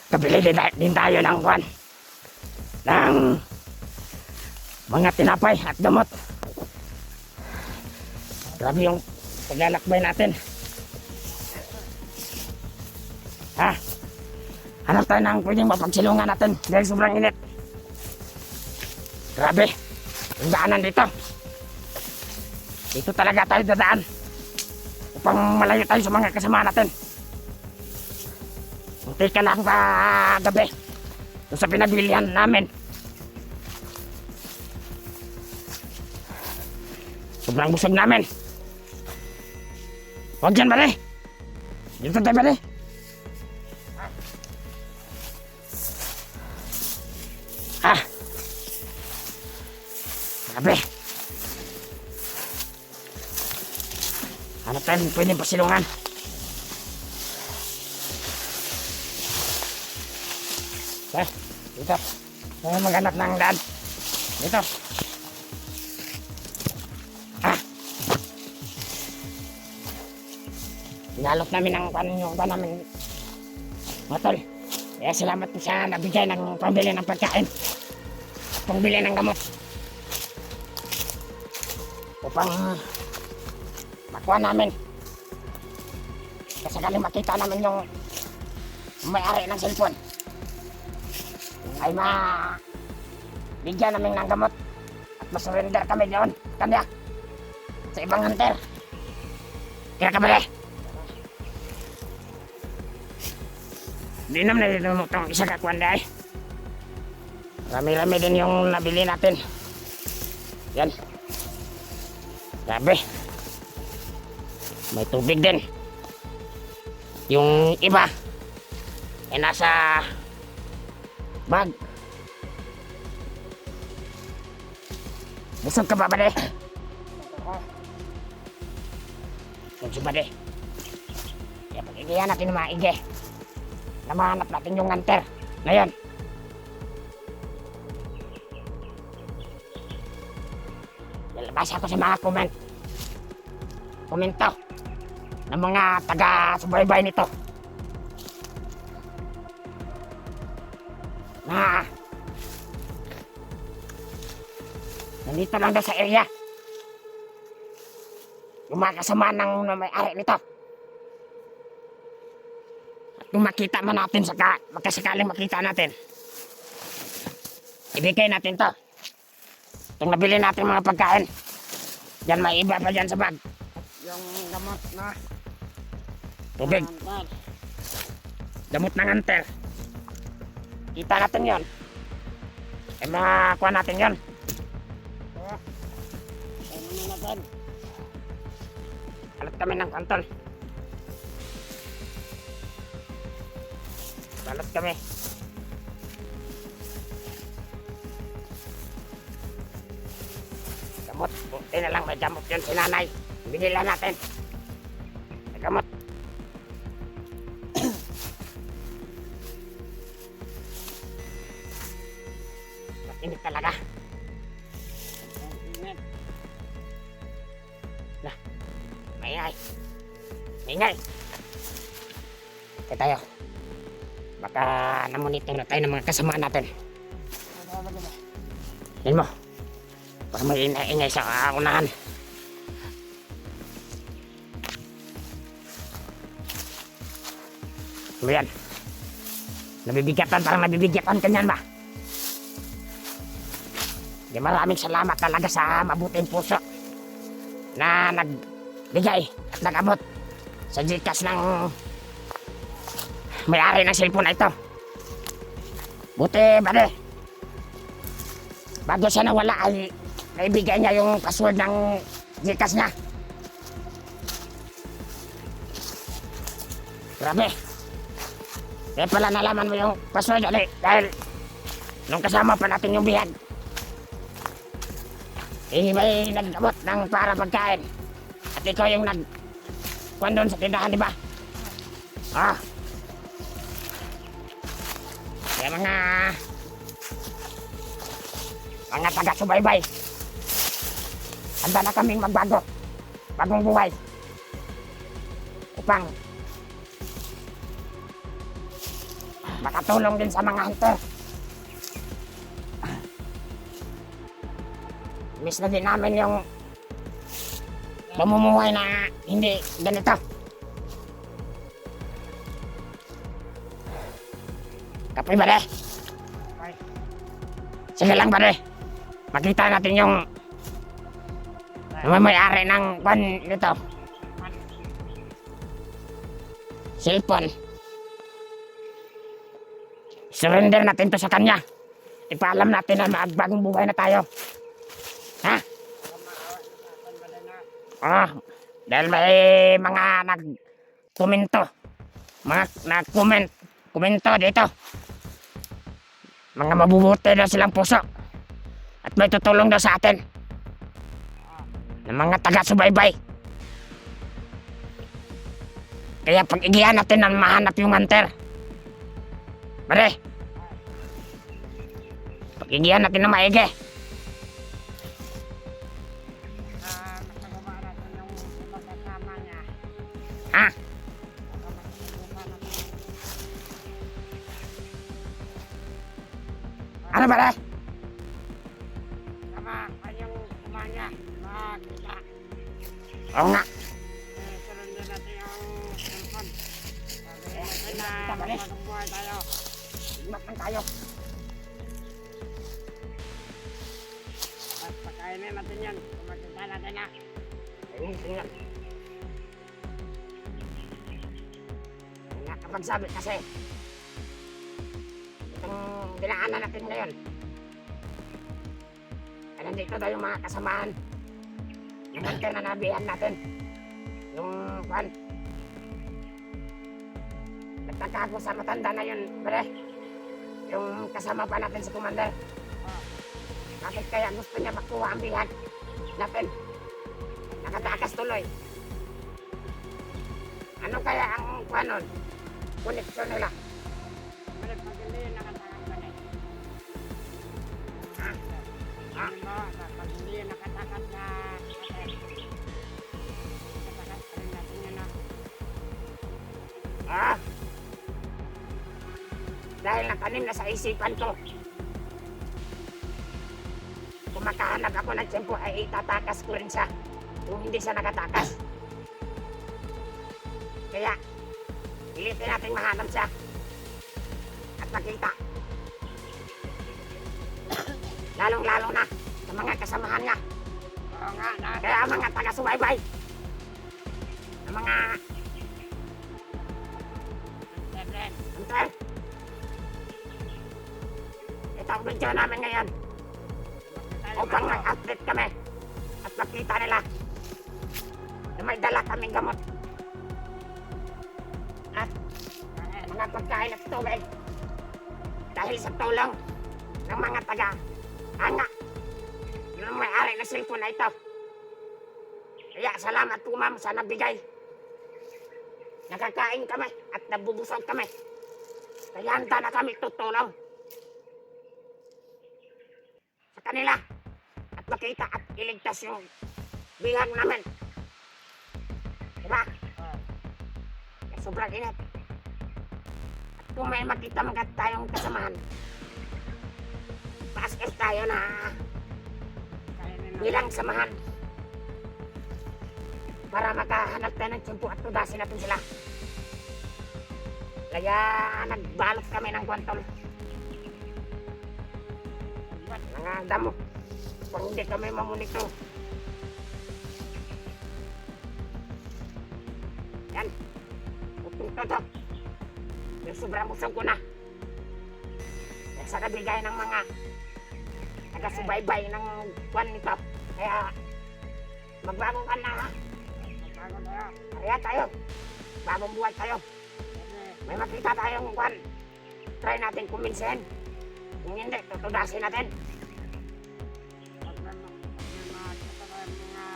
Kabili din tayo ng kwan. Ng mga tinapay at gamot. Grabe yung paglalakbay natin. Hanap tayo ng pwedeng mapagsilungan natin dahil sobrang init. Grabe. Yung daanan dito. Dito talaga tayo dadaan. Upang malayo tayo sa mga kasama natin. Munti ka lang sa gabi. Doon sa pinagbilihan namin. Sobrang busog namin. Huwag dyan, bali. Dito tayo, bali. Grabe. Hanap tayo pwedeng pasilungan. Dito. Maghanap ng daan. Dito. Inalok namin ang yung namin. Matol. Kaya salamat po sa nabigay ng pambili ng pagkain. Pambili ng gamot. Upang makuha namin. Kasi galing makita namin yung may-ari ng cellphone. Ay bigyan namin ng gamot at masurrender kami doon kanya sa ibang hunter. Kaya kabali. Hindi naman na itong isa kakuan dahil. Rami-rami din yung nabili natin. Yan. Grabe. May tubig din. Yung iba ay nasa bag. Busog ka ba, bade? Busog ba, bade? Kaya pag-igihan natin yung mga ige. Namahanap natin yung hunter. Ngayon. Lalabas ako sa mga komento ng mga taga-subaybay nito. Na nandito lang daw sa area yung mga kasama ng may-ari nito. At kung makita man natin magkasakaling makita natin, ibigay natin to. Itong nabili natin mga pagkain. Diyan may iba pa dyan sa bag. Yung gamot na tubig. Gamot ng hunter. Kita natin yon. Makuha natin yon. Alat kami ng kanton. Alat kami. Gamot. Buti na lang may gamot yun si nanay. Binila natin. May gamot. Init talaga. Nah, maingay. Maingay. Kaya tayo. Baka namonitor na tayo ng mga kasama natin. Yan mo. Baka may ingay sa unahan. Ano yan? Nabibigatan, parang nabibigatan kanyan ba? Di maraming salamat talaga sa mabuting puso na nagbigay at nag-abot sa Gcash ng may-ari ng cellphone na ito. Buti bade, bago siya nawala ay naibigay niya yung password ng Gcash niya. Grabe. Kaya pala nalaman mo yung password dahil nung kasama pa natin yung bihag. May nag-abot ng para pagkain. At ikaw yung nag-kuhan doon sa tindahan, di ba? Kaya mga taga-subaybay, handa na kaming magbago. Bagong buhay. Upang makatulong din sa mga hunter. Miss na din namin yung mamumuhay na hindi ganito. Kapoy pare. Ay, Sige lang pare. Makita natin yung may-ari ng kwan nito. Cellphone. Surrender natin to sa kanya. Ipaalam natin na magbagong buhay na tayo. Ha? Dahil may mga nag-komento. Mga komento dito. Mga mabubuti na silang puso. At may tutulong daw sa atin. Ng mga taga-subaybay. Kaya pag-igihan natin na mahanap yung hunter. Pare. Pag-igihan natin na maigi. masagawa natin yung pagkasama niya. Ha? Baka masubukan natin. Ano pare? Tama, kanyang kumanya. Makita. Oo nga. Surrender natin yung cellphone. Sabihin natin na Tama rin. magandang buhay tayo. Imat lang tayo. At pakainin natin yan. Kung makita natin na. Ayun, tingnan. Kapag sabi kasi, itong dinaanan natin ngayon, ay nandito daw yung mga kasamaan. Yung hunter na nabihan natin. Yung kwan. Nagtaka ako sa matanda na yun, pare. Yung kasama pa natin si Commander. Bakit kaya gusto niya makuha ang bihan natin? Nakatakas tuloy. Ano kaya ang kwanon? Koneksyon nila. Balik pag hindi nakatakot ka na. Ha? Ha? Ano mo, pag hindi nakatakat na natin. Nakatakat pa rin natin yun na. Ah? Dahil natanim na sa isipan ko. Kung makahanap ako ng tiyempo ay itatakas ko rin siya. Kung hindi siya nakatakas. Kaya, pilitin natin mahanap siya. At makita. Lalong-lalo na sa mga kasamahan niya. Oo nga, Kaya ang mga taga-subaybay. Ang mga natin. hunter. Ito ang video namin ngayon. Upang mag-update kami. At makita nila na may dala kaming gamot. At mga pagkain at tubig. Dahil sa tulong ng mga taga-hanga. Yun ang may-ari ng cellphone na ito. Kaya salamat po ma'am sa nabigay. Nakakain kami at nabubusog kami. Kaya handa na kami tutulong sa kanila. At makita at iligtas yung bihag namin. Diba? Kaya sobrang init. At kung may makita mga tayong kasamahan, paas tayo na Kainin natin. bilang samahan para makahanap tayo ng tiyempo at tudasin natin sila. Kaya nagbalot kami ng kwantol. Mga damo. Kung hindi kami mamunito. Yan. Utong toto. Yung sobrang usog ko na. Sa nabigay ng mga taga-subaybay ng kwan nito. Kaya magbago ka na ha. Bago tayo. Kaya tayo. Bagong buhay tayo. Kasi May makita tayong kwan. Try natin kuminsin. Kung hindi, tutudasin natin. pag may makita tayo mga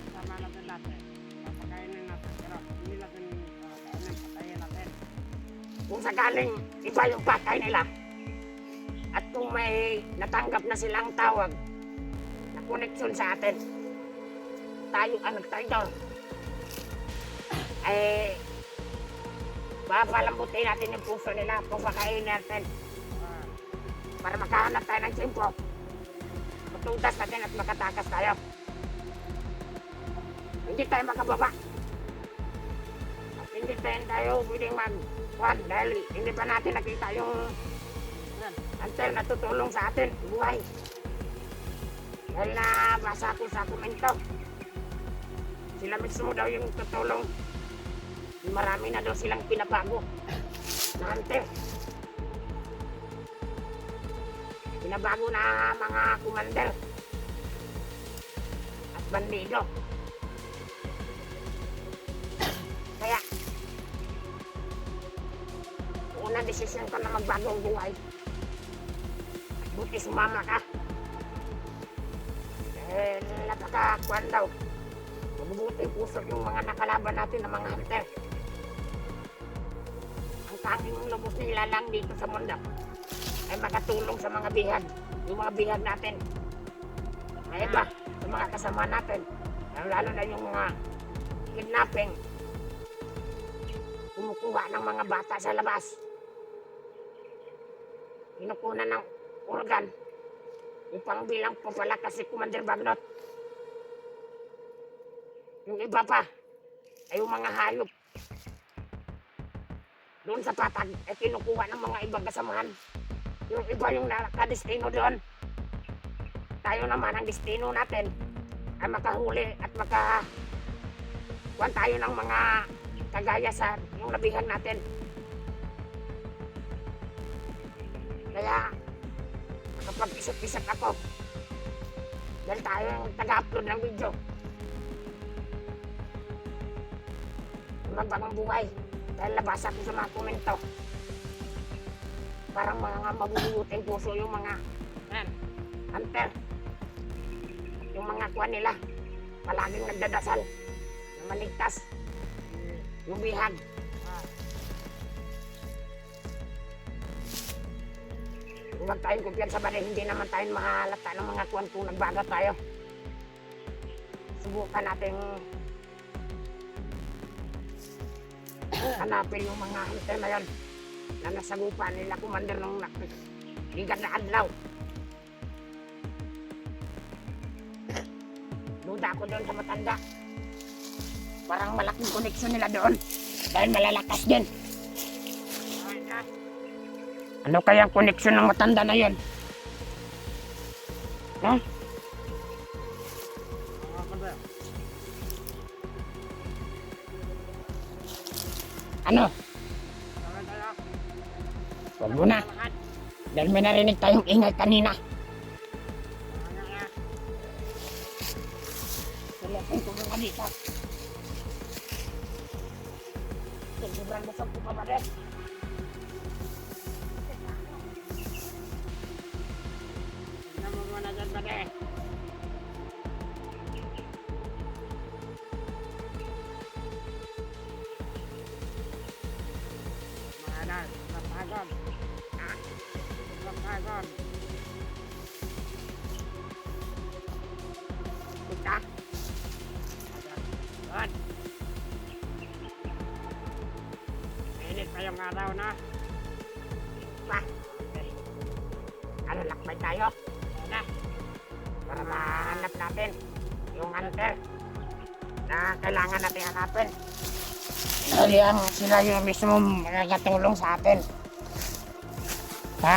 kasama natin natin. Papakainin natin. Pero hindi natin kainin, patayin natin. Kung sakaling iba yung patay nila. At kung may natanggap na silang tawag na koneksyon sa atin. Tayo ang nagtayo. Eh, papalambutin natin yung puso nila, pupakainin natin Ah, para makahanap tayo ng tiyempo. Matutas natin at makatakas tayo. Hindi tayo makababa. At hindi tayo pwedeng mag-kuhan dahil hindi pa natin nakita yung yan. antel na tutulong sa atin, buhay. Dahil nabasa ko sa komento, sila mismo daw yung tutulong. Marami na daw silang pinabago na antel. Pinabago na mga commander at bandido. Kaya, unang desisyon ko na magbago ang buhay. At buti sumama ka. Dahil napakakuan daw. Mabubuti yung puso yung mga nakalaban natin ng mga hunter. Ang tanging lubos nila lang dito sa mundo ay makatulong sa mga bihag. Yung mga bihag natin. May iba, sa mga kasama natin. Lalo na yung mga kidnapping. Kumukuha ng mga bata sa labas. Kinukunan ng organ. Upang bilang papalakas si Commander Bagnot. Yung iba pa ay yung mga hayop. Doon sa patag ay kinukuha ng mga ibang kasamahan. Yung iba yung nakadestino doon. Tayo naman ang destino natin ay makahuli at makakuha tayo ng mga kagaya sa yung nabihan natin. Kaya nakapag-isip-isip ako dahil tayo yung taga-upload ng video. Magbagong buhay dahil nabasa ko sa mga komento. Parang mga mabubuting puso yung mga hunter. Yung mga kuwan nila palaging nagdadasal na maligtas yung bihag. Ah, Huwag tayong kumpiyansa ba hindi naman tayo mahalata ng mga kuwan kung nagbago tayo. Subukan natin hanapin yung mga hunter na yun na nasagupan nila Commander ng ligat na adlaw. Duda ako doon sa matanda. Parang malaking koneksyon nila doon dahil malalakas din. ay, na. Ano kaya ang koneksyon ng matanda na yun? Ha? Mga kunder. Ano? Tawag tayo. Huwag mo na. Lahat. Dahil may narinig tayong ingay kanina. Mga nga. Silipin ko mga dito. Sobrang busog ko pa ba rin? Tignan mo muna dyan, pare. Mga na, napagod. Napagod. Kita. Good. Mainit pa yung araw na. Pa. Ano, lakbay tayo? Na. Para mahanap natin yung hunter na kailangan natin hanapin. Dahil yan, sila yung mismo makakatulong sa atin. Sa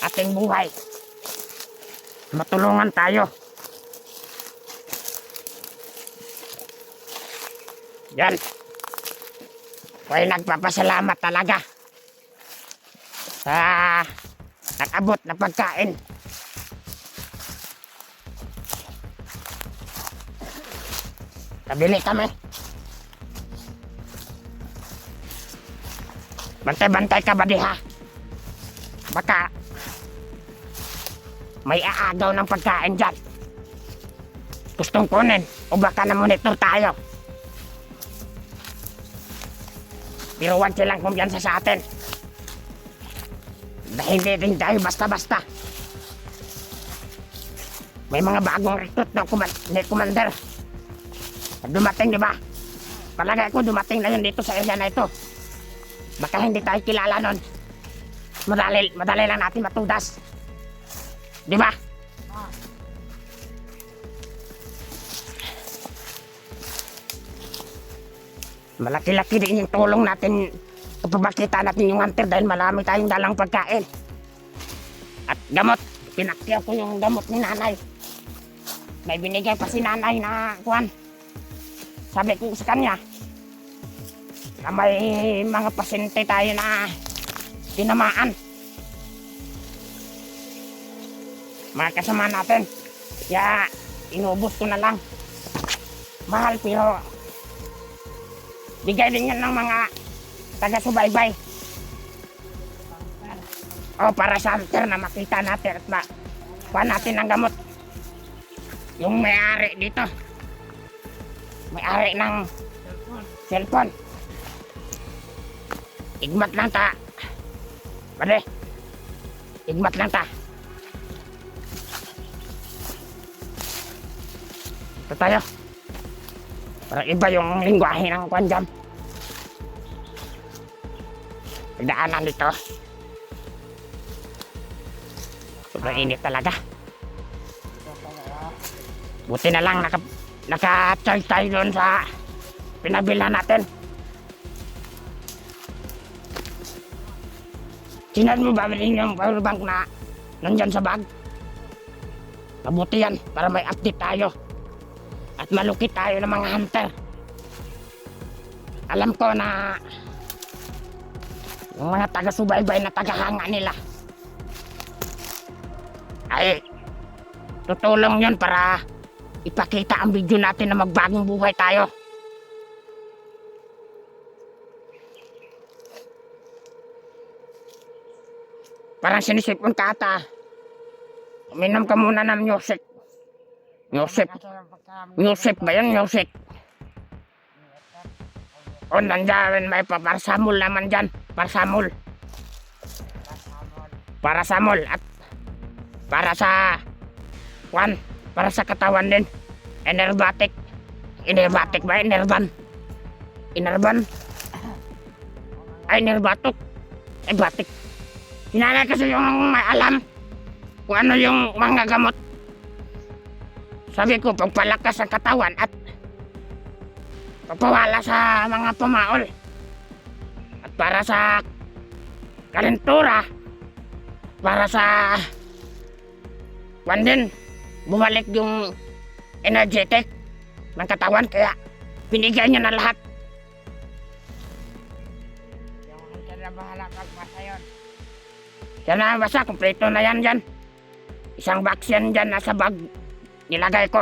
ating buhay. Matulungan tayo. Yan. Ako'y nagpapasalamat talaga sa nakabot na pagkain. Kabili kami. Bantay-bantay ka ba diha? Baka may aagaw ng pagkain dyan. Gustong kunin o baka na-monitor tayo. Pero huwag silang kumpiyansa sa atin. Dahil hindi rin tayo basta-basta. May mga bagong recruit ng Commander. Dumating, di ba? palagay ko dumating na yun dito sa area na ito. Baka hindi tayo kilala nun. Madali lang natin matudas. Di ba? Malaki-laki din yung tulong natin kapag makita natin yung hunter dahil marami tayong dalang pagkain. At gamot, pinakyaw ko yung gamot ni nanay. May binigay pa si nanay na kuwan. Sabi ko sa kanya, na may mga pasyente tayo na tinamaan. Mga kasama natin. Kaya inubos ko na lang. Mahal pero bigay din yan ng mga taga-subaybay. O para sa hunter na makita natin at kuha natin ng gamot. Yung may-ari dito. May-ari ng cellphone. Igmat lang ta. Pare. Igmat lang ta. Ito tayo. Parang iba yung lingwahe ng kwan dyan. Pagdaanan dito. Sobrang init talaga. Buti na lang naka-charge tayo doon sa pinabilhan natin. Sinan mo ba yung powerbank na nandyan sa bag? Mabuti yan para may update tayo. At malukit tayo ng mga hunter. Alam ko na yung mga taga-subaybay na tagahanga nila ay tutulong yun para ipakita ang video natin na magbagong buhay tayo. Parang sinisipon ka ata. Uminom ka muna ng music. Music ba yan? Music. O nandiyan may parasamol naman dyan. Parasamol. Parasamol at para sa para sa katawan din. Enerbatic. Enerbatic ba? Enerban. Enerban. Ay, enerbatok. Enerbatic. Sinanay kasi yung may alam kung ano yung mga gamot. Sabi ko, pagpalakas ang katawan at pagpawala sa mga pumaol. At para sa kalentura, para sa kwan din, bumalik yung energetic ng katawan. Kaya binigay niya na lahat. Yung hunter na bahala pagbasa yun. Yan na basta, kompleto na yan dyan. Isang box yan dyan nasa bag. Nilagay ko.